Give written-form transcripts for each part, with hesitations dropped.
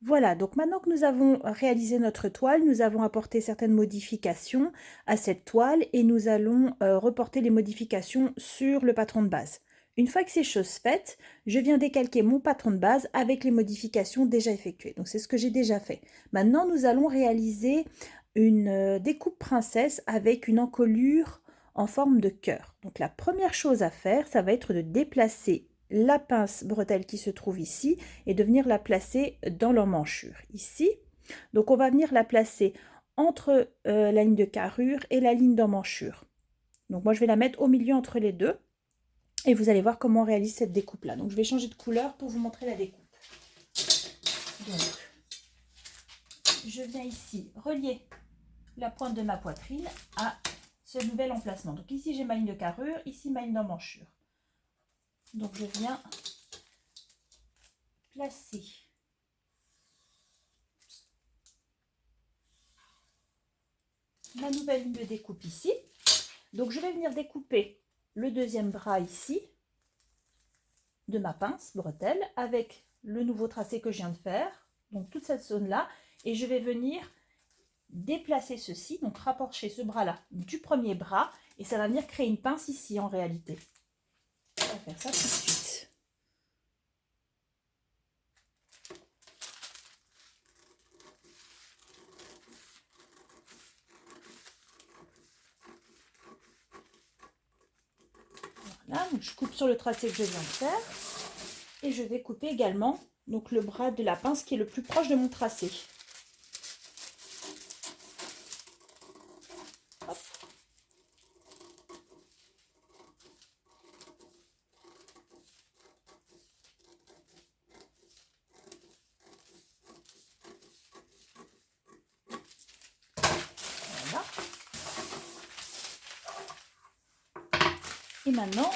Voilà, donc maintenant que nous avons réalisé notre toile, nous avons apporté certaines modifications à cette toile et nous allons reporter les modifications sur le patron de base. Une fois que ces choses faites, je viens décalquer mon patron de base avec les modifications déjà effectuées. Donc c'est ce que j'ai déjà fait. Maintenant, nous allons réaliser une découpe princesse avec une encolure en forme de cœur. Donc la première chose à faire, ça va être de déplacer la pince bretelle qui se trouve ici et de venir la placer dans l'emmanchure ici. Donc on va venir la placer entre la ligne de carrure et la ligne d'emmanchure. Donc moi je vais la mettre au milieu entre les deux et vous allez voir comment on réalise cette découpe là. Donc je vais changer de couleur pour vous montrer la découpe. Donc je viens ici relier la pointe de ma poitrine à ce nouvel emplacement. Donc ici j'ai ma ligne de carrure, ici ma ligne d'emmanchure. Donc je viens placer ma nouvelle ligne de découpe ici. Donc je vais venir découper le deuxième bras ici de ma pince bretelle avec le nouveau tracé que je viens de faire, donc toute cette zone là, et je vais venir déplacer ceci, donc rapprocher ce bras là du premier bras, et ça va venir créer une pince ici en réalité. On va faire ça tout de suite. Voilà, donc je coupe sur le tracé que je viens de faire et je vais couper également donc le bras de la pince qui est le plus proche de mon tracé. Hop. Voilà. Et maintenant,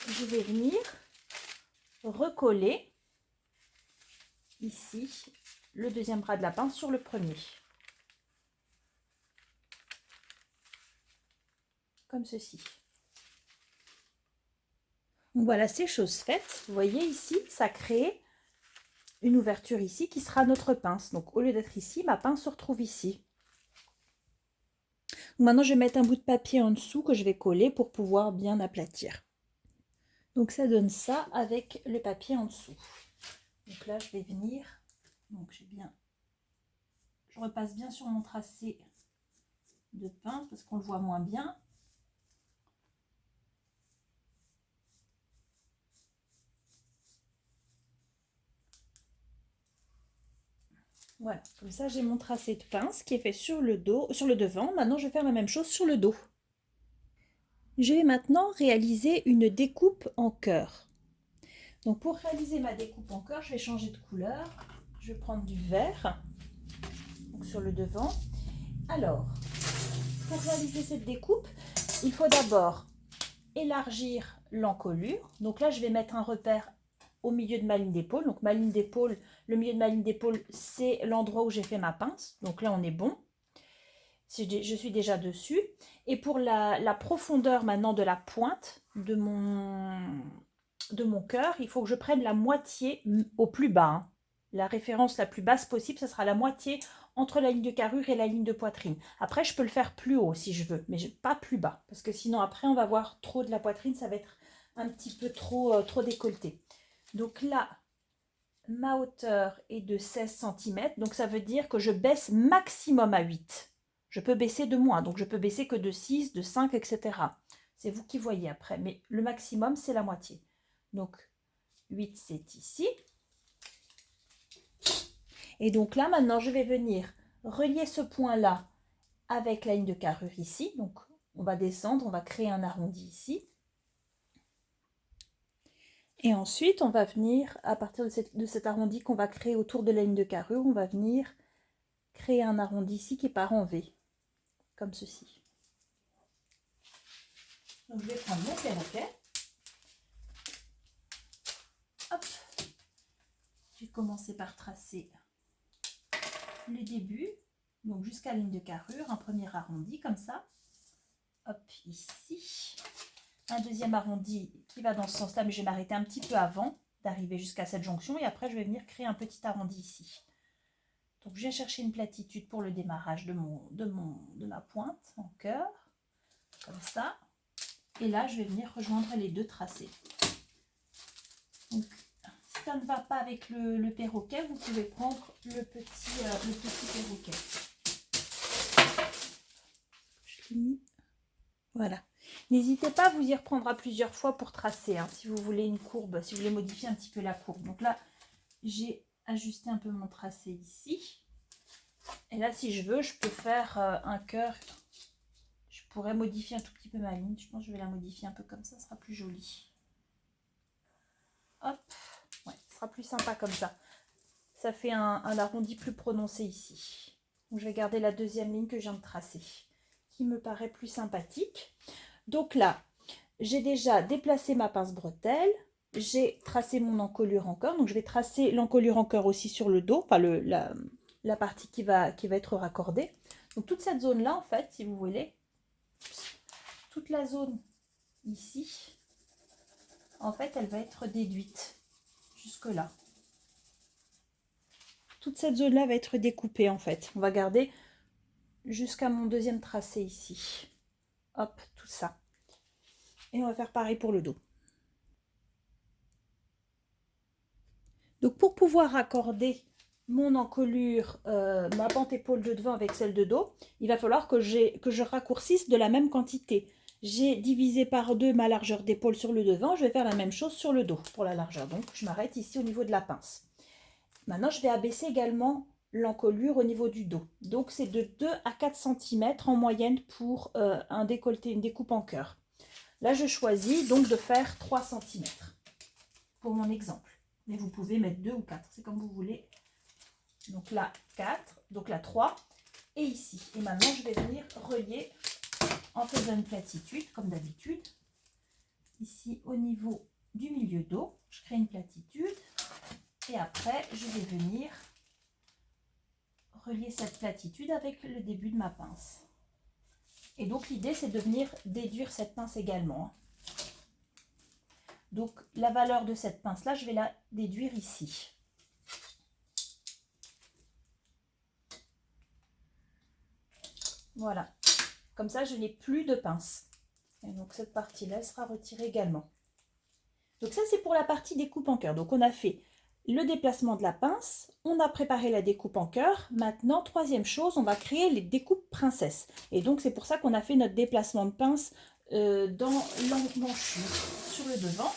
je vais venir recoller ici le deuxième bras de la pince sur le premier. Comme ceci. Donc voilà, ces choses faites, vous voyez ici, ça crée une ouverture ici qui sera notre pince. Donc au lieu d'être ici, ma pince se retrouve ici. Donc, maintenant, je vais mettre un bout de papier en dessous que je vais coller pour pouvoir bien aplatir. Donc ça donne ça avec le papier en dessous. Donc là, je vais venir, donc je repasse bien sur mon tracé de pince parce qu'on le voit moins bien. Voilà, comme ça j'ai mon tracé de pince qui est fait sur le dos, sur le devant. Maintenant je vais faire la même chose sur le dos. Je vais maintenant réaliser une découpe en cœur. Donc pour réaliser ma découpe en cœur, je vais changer de couleur. Je vais prendre du vert donc sur le devant. Alors, pour réaliser cette découpe, il faut d'abord élargir l'encolure. Donc là, je vais mettre un repère au milieu de ma ligne d'épaule. Donc ma ligne d'épaule, le milieu de ma ligne d'épaule, c'est l'endroit où j'ai fait ma pince. Donc là, on est bon. Je suis déjà dessus. Et pour la profondeur maintenant de la pointe de mon cœur, il faut que je prenne la moitié au plus bas. Hein. La référence la plus basse possible, ce sera la moitié entre la ligne de carrure et la ligne de poitrine. Après, je peux le faire plus haut si je veux, mais pas plus bas. Parce que sinon, après, on va voir trop de la poitrine, ça va être un petit peu trop décolleté. Donc là, ma hauteur est de 16 cm, donc ça veut dire que je baisse maximum à 8. Je peux baisser de moins, donc je peux baisser que de 6, de 5, etc. C'est vous qui voyez après, mais le maximum, c'est la moitié. Donc 8, c'est ici. Et donc là, maintenant, je vais venir relier ce point-là avec la ligne de carrure ici. Donc, on va descendre, on va créer un arrondi ici. Et ensuite, on va venir, à partir de cet arrondi qu'on va créer autour de la ligne de carrure, on va venir créer un arrondi ici qui part en V, comme ceci. Donc, je vais prendre mon perroquet. Hop. Je vais commencer par tracer le début, donc jusqu'à la ligne de carrure, un premier arrondi comme ça. Hop, ici. Un deuxième arrondi qui va dans ce sens-là, mais je vais m'arrêter un petit peu avant. d'arriver jusqu'à cette jonction et après je vais venir créer un petit arrondi ici. Donc je viens chercher une platitude pour le démarrage de ma pointe en cœur, comme ça. Et là je vais venir rejoindre les deux tracés. Donc si ça ne va pas avec le perroquet, vous pouvez prendre le petit perroquet. Je l'ai mis. Voilà. N'hésitez pas à vous y reprendre à plusieurs fois pour tracer, hein, si vous voulez une courbe, si vous voulez modifier un petit peu la courbe. Donc là, j'ai ajusté un peu mon tracé ici. Et là, si je veux, je peux faire un cœur. Je pourrais modifier un tout petit peu ma ligne. Je pense que je vais la modifier un peu comme ça sera plus joli. Hop, ouais, ce sera plus sympa comme ça. Ça fait un arrondi plus prononcé ici. Donc je vais garder la deuxième ligne que je viens de tracer, qui me paraît plus sympathique. Donc là, j'ai déjà déplacé ma pince bretelle, j'ai tracé mon encolure en cœur, donc je vais tracer l'encolure en cœur aussi sur le dos, enfin la partie qui va être raccordée. Donc toute cette zone-là, en fait, si vous voulez, toute la zone ici, en fait, elle va être déduite jusque-là. Toute cette zone-là va être découpée, en fait. On va garder jusqu'à mon deuxième tracé ici. Hop, tout ça. Et on va faire pareil pour le dos. Donc pour pouvoir raccorder mon encolure, ma pente épaule de devant avec celle de dos, il va falloir que je raccourcisse de la même quantité. J'ai divisé par 2 ma largeur d'épaule sur le devant, je vais faire la même chose sur le dos pour la largeur. Donc je m'arrête ici au niveau de la pince. Maintenant je vais abaisser également l'encolure au niveau du dos. Donc c'est de 2 à 4 cm en moyenne pour un décolleté, une découpe en cœur. Là je choisis donc de faire 3 cm pour mon exemple. Mais vous pouvez mettre 2 ou 4, c'est comme vous voulez. Donc là 4, donc là 3 et ici. Et maintenant je vais venir relier en faisant une platitude comme d'habitude. Ici au niveau du milieu dos, je crée une platitude et après je vais venir relier cette platitude avec le début de ma pince. Et donc l'idée c'est de venir déduire cette pince également. Donc la valeur de cette pince là, je vais la déduire ici. Voilà, comme ça je n'ai plus de pince. Et donc cette partie-là, elle sera retirée également. Donc ça c'est pour la partie découpe en cœur. Donc on a fait le déplacement de la pince, on a préparé la découpe en cœur. Maintenant, troisième chose, on va créer les découpes princesses. Et donc c'est pour ça qu'on a fait notre déplacement de pince dans l'emmanchure sur le devant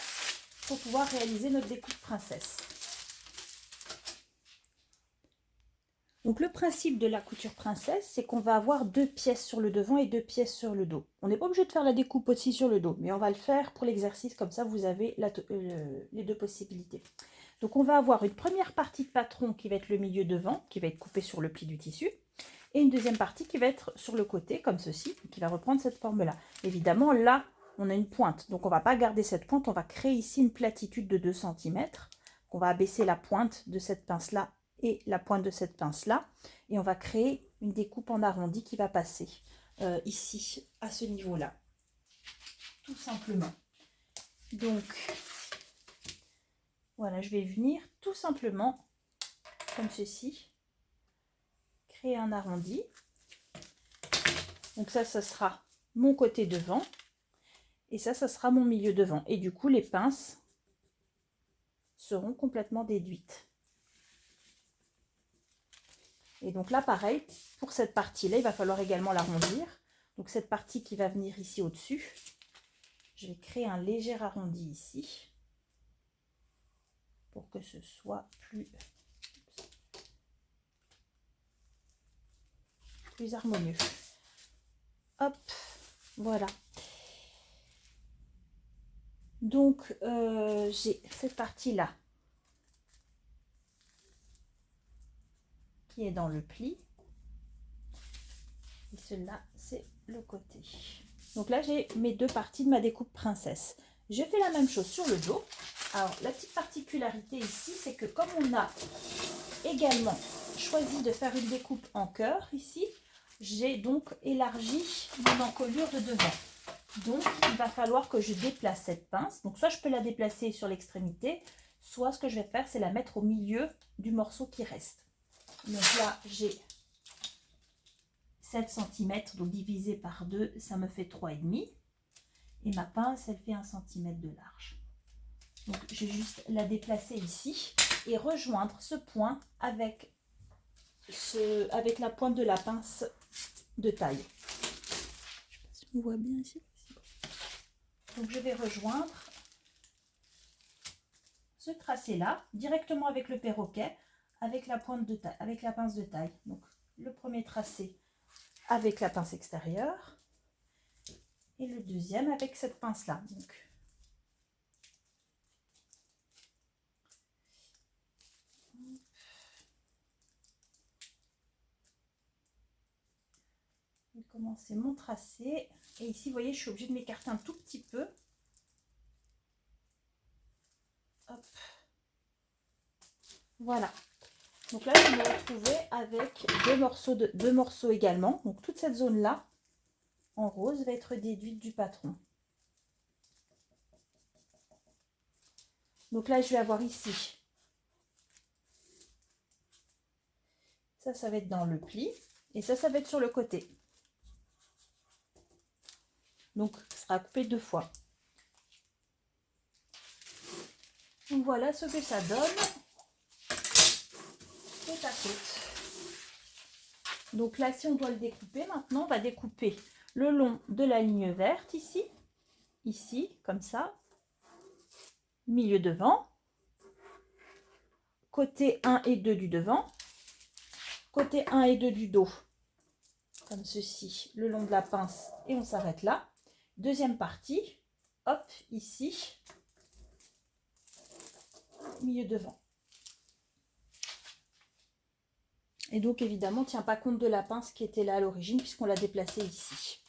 pour pouvoir réaliser notre découpe princesse. Donc le principe de la couture princesse, c'est qu'on va avoir 2 pièces sur le devant et 2 pièces sur le dos. On n'est pas obligé de faire la découpe aussi sur le dos, mais on va le faire pour l'exercice, comme ça vous avez les deux possibilités. Donc on va avoir une première partie de patron qui va être le milieu devant, qui va être coupé sur le pli du tissu, et une deuxième partie qui va être sur le côté, comme ceci, qui va reprendre cette forme-là. Évidemment, là, on a une pointe, donc on ne va pas garder cette pointe, on va créer ici une platitude de 2 cm. On va abaisser la pointe de cette pince-là et la pointe de cette pince là et on va créer une découpe en arrondi qui va passer ici à ce niveau là, tout simplement. Donc voilà, je vais venir tout simplement comme ceci créer un arrondi. Donc ça sera mon côté devant et ça sera mon milieu devant, et du coup les pinces seront complètement déduites. Et donc là, pareil, pour cette partie-là, il va falloir également l'arrondir. Donc cette partie qui va venir ici au-dessus, je vais créer un léger arrondi ici pour que ce soit plus harmonieux. Hop, voilà. Donc j'ai cette partie-là qui est dans le pli et celle-là c'est le côté. Donc là j'ai mes 2 parties de ma découpe princesse. Je fais la même chose sur le dos. Alors la petite particularité ici, c'est que comme on a également choisi de faire une découpe en cœur ici, j'ai donc élargi mon encolure de devant. Donc il va falloir que je déplace cette pince. Donc soit je peux la déplacer sur l'extrémité, soit ce que je vais faire, c'est la mettre au milieu du morceau qui reste. Donc là, j'ai 7 cm, donc divisé par 2, ça me fait 3,5. Et ma pince, elle fait 1 cm de large. Donc, je vais juste la déplacer ici et rejoindre ce point avec la pointe de la pince de taille. Je ne sais pas si on voit bien ici. Donc, je vais rejoindre ce tracé-là directement avec le perroquet, avec la pointe de taille, avec la pince de taille. Donc, le premier tracé avec la pince extérieure et le deuxième avec cette pince-là. Donc, je vais commencer mon tracé. Et ici, vous voyez, je suis obligée de m'écarter un tout petit peu. Hop. Voilà. Donc là, je vais me retrouver avec deux morceaux également. Donc toute cette zone-là, en rose, va être déduite du patron. Donc là, je vais avoir ici. Ça va être dans le pli. Et ça va être sur le côté. Donc, ce sera coupé 2 fois. Donc voilà ce que ça donne. Côte à côte. Donc là, si on doit le découper, maintenant, on va découper le long de la ligne verte ici. Ici, comme ça. Milieu devant. Côté 1 et 2 du devant. Côté 1 et 2 du dos. Comme ceci, le long de la pince. Et on s'arrête là. Deuxième partie. Hop, ici. Milieu devant. Et donc évidemment, on ne tient pas compte de la pince qui était là à l'origine puisqu'on l'a déplacée ici.